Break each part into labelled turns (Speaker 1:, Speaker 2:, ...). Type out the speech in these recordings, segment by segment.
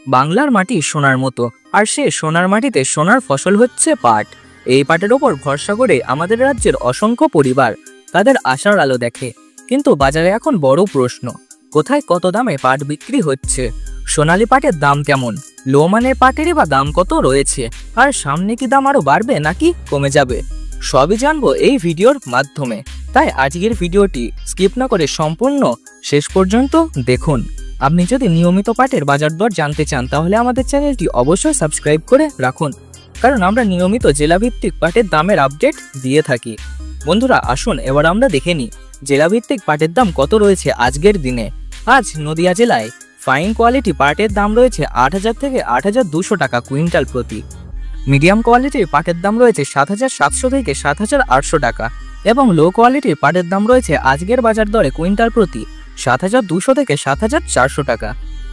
Speaker 1: বাংলার মাটি সোনার মতো, আর সে সোনার মাটিতে সোনার ফসল হচ্ছে পাট। এই পাটের ওপর ভরসা করে আমাদের রাজ্যের অসংখ্য পরিবার তাদের আশার আলো দেখে। কিন্তু বাজারে এখন বড় প্রশ্ন, কোথায় কত দামে পাট বিক্রি হচ্ছে? সোনালী পাটের দাম কেমন? লো মানের পাটেরই বা দাম কত রয়েছে? আর সামনে কি দাম আরো বাড়বে নাকি কমে যাবে? সবই জানবো এই ভিডিওর মাধ্যমে। তাই আজকের ভিডিওটি স্কিপ না করে সম্পূর্ণ শেষ পর্যন্ত দেখুন। আপনি যদি নিয়মিত পাটের বাজার দর জানতে চান তাহলে আমাদের চ্যানেলটি অবশ্যই সাবস্ক্রাইব করে রাখুন, কারণ আমরা নিয়মিত জেলাভিত্তিক পাটের দামের আপডেট দিয়ে থাকি। বন্ধুরা আসুন এবার আমরা দেখে নিই জেলাভিত্তিক পাটের দাম কত রয়েছে আজকের দিনে। আজ নদিয়া জেলায় ফাইন কোয়ালিটি পাটের দাম রয়েছে ৮,০০০ থেকে ৮,২০০ টাকা কুইন্টাল প্রতি। মিডিয়াম কোয়ালিটির পাটের দাম রয়েছে ৭,৭০০ থেকে ৭,৮০০ টাকা এবং লো কোয়ালিটির পাটের দাম রয়েছে আজকের বাজার দরে কুইন্টাল প্রতি ৭,২০০ থেকে ৭,৪০০ টাকা।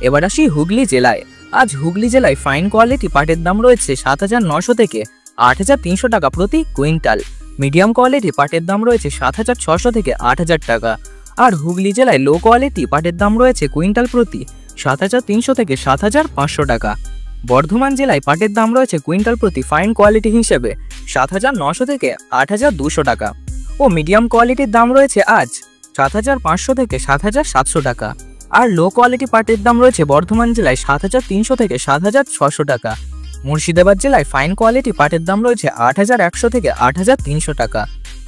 Speaker 1: এবার আসি হুগলি জেলায়। আজ হুগলি জেলায় ফাইন কোয়ালিটি পাটের দাম রয়েছে ৭,৯০০ থেকে ৮,৩০০ টাকা প্রতি কুইন্টাল। মিডিয়াম কোয়ালিটি পাটের দাম রয়েছে ৭,৬০০ থেকে ৮,০০০ টাকা। আর হুগলি জেলায় লো কোয়ালিটি পাটের দাম রয়েছে কুইন্টাল প্রতি ৭,৩০০ থেকে ৭,৫০০ টাকা। বর্ধমান জেলায় পাটের দাম রয়েছে কুইন্টাল প্রতি ফাইন কোয়ালিটি হিসেবে ৭,৯০০ থেকে ৮,২০০ টাকা ও মিডিয়াম কোয়ালিটির দাম রয়েছে আজ ৭,৫০০ থেকে ৭,৭০০ টাকা। আর লো কোয়ালিটি পাটের দাম রয়েছে বর্ধমান জেলায় ৭,৩০০ থেকে ৭,৬০০ টাকা। মুর্শিদাবাদ জেলায় ফাইন কোয়ালিটি পাটের দাম রয়েছে ৮,১০০ থেকে ৮,৩০০ টাকা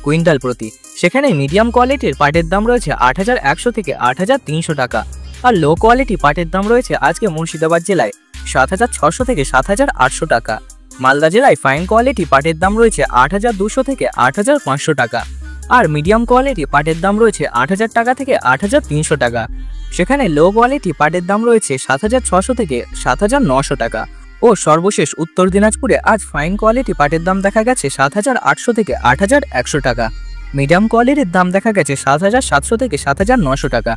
Speaker 1: কুইন্টাল প্রতি। সেখানে মিডিয়াম কোয়ালিটির পাটের দাম রয়েছে ৮,১০০ থেকে ৮,৩০০ টাকা। আর লো কোয়ালিটি পাটের দাম রয়েছে আজকে মুর্শিদাবাদ জেলায় ৭,৬০০ থেকে ৭,৮০০ টাকা। মালদা জেলায় ফাইন কোয়ালিটি পাটের দাম রয়েছে ৮,২০০ থেকে ৮,৫০০ টাকা। আর মিডিয়াম কোয়ালিটি পাটের দাম রয়েছে ৮,০০০ টাকা থেকে ৮,৩০০ টাকা। সেখানে লো কোয়ালিটি পাটের দাম রয়েছে ৭,৬০০ থেকে ৭,৯০০ টাকা। ও সর্বশেষ উত্তর দিনাজপুরে আজ ফাইন কোয়ালিটি পাটের দাম দেখা গেছে ৭,৮০০ থেকে ৮,১০০ টাকা। মিডিয়াম কোয়ালিটির দাম দেখা গেছে ৭,৭০০ থেকে ৭,৯০০ টাকা।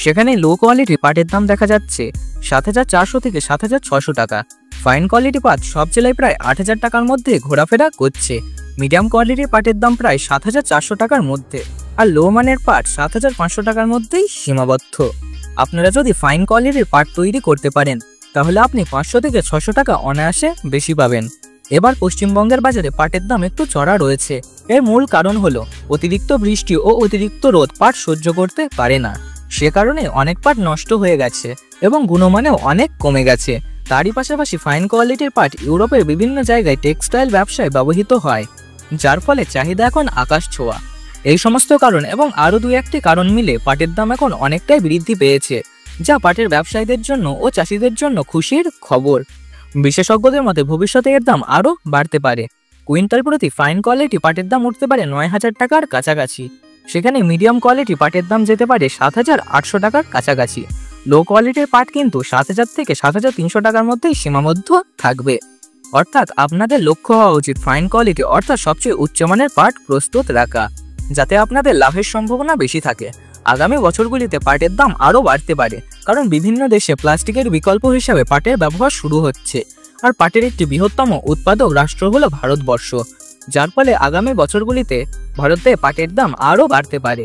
Speaker 1: সেখানে লো কোয়ালিটি পাটের দাম দেখা যাচ্ছে ৭,৪০০ থেকে ৭,৬০০ টাকা। ফাইন কোয়ালিটি পাট সব জেলায় প্রায় ৮,০০০ টাকার মধ্যে ঘোরাফেরা করছে। মিডিয়াম কোয়ালিটির পাটের দাম প্রায় ৭,৪০০ টাকার মধ্যে, আর লো মানের পাট ৭,৫০০ টাকার মধ্যেই সীমাবদ্ধ। আপনারা যদি ফাইন কোয়ালিটির পাট তৈরি করতে পারেন তাহলে আপনি ৫০০ থেকে ৬০০ টাকা অনায়াসে বেশি পাবেন। এবার পশ্চিমবঙ্গের বাজারে পাটের দাম একটু চড়া রয়েছে। এর মূল কারণ হলো অতিরিক্ত বৃষ্টি ও অতিরিক্ত রোদ পাট সহ্য করতে পারে না। সে কারণে অনেক পাট নষ্ট হয়ে গেছে এবং গুণমানেও অনেক কমে গেছে। তারই পাশাপাশি ফাইন কোয়ালিটির পাট ইউরোপের বিভিন্ন জায়গায় টেক্সটাইল ব্যবসায় ব্যবহৃত হয়, যার ফলে চাহিদা এখন আকাশ ছোঁয়া। এই সমস্ত কারণ এবং আরও ২-১টি কারণ মিলে পাটের দাম এখন অনেকটাই বৃদ্ধি পেয়েছে, যা পাটের ব্যবসায়ীদের জন্য ও চাষিদের জন্য খুশির খবর। বিশেষজ্ঞদের মতে ভবিষ্যতে এর দাম আরও বাড়তে পারে। কুইন্টাল প্রতি ফাইন কোয়ালিটি পাটের দাম উঠতে পারে ৯,০০০ টাকার কাছাকাছি। সেখানে মিডিয়াম কোয়ালিটি পাটের দাম যেতে পারে ৭,৮০০ টাকার কাছাকাছি। লো কোয়ালিটির পাট কিন্তু ৭,০০০ থেকে ৭,৩০০ টাকার মধ্যেই সীমাবদ্ধ থাকবে। অর্থাৎ আপনাদের লক্ষ্য হওয়া উচিত ফাইন কোয়ালিটি অর্থাৎ সবচেয়ে উচ্চমানের পাট প্রস্তুত রাখা, যাতে আপনাদের লাভের সম্ভাবনা বেশি থাকে। আগামী বছরগুলিতে পাটের দাম আরও বাড়তে পারে, কারণ বিভিন্ন দেশে প্লাস্টিকের বিকল্প হিসাবে পাটের ব্যবহার শুরু হচ্ছে। আর পাটের একটি বৃহত্তম উৎপাদক রাষ্ট্র হলো ভারতবর্ষ, যার ফলে আগামী বছরগুলিতে ভারতে পাটের দাম আরও বাড়তে পারে।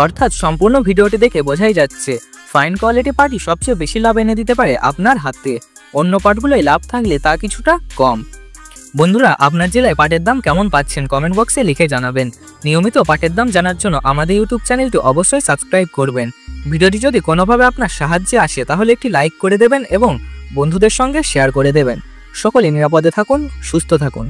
Speaker 1: অর্থাৎ সম্পূর্ণ ভিডিওটি দেখে বোঝাই যাচ্ছে ফাইন কোয়ালিটি পাটই সবচেয়ে বেশি লাভ এনে দিতে পারে আপনার হাতে। অন্য পাটগুলোই লাভ থাকলে তা কিছুটা কম। বন্ধুরা আপনার জেলায় পাটের দাম কেমন পাচ্ছেন কমেন্ট বক্সে লিখে জানাবেন। নিয়মিত পাটের দাম জানার জন্য আমাদের ইউটিউব চ্যানেলটি অবশ্যই সাবস্ক্রাইব করবেন। ভিডিওটি যদি কোনোভাবে আপনার সাহায্যে আসে তাহলে একটি লাইক করে দেবেন এবং বন্ধুদের সঙ্গে শেয়ার করে দেবেন। সকলে নিরাপদে থাকুন, সুস্থ থাকুন।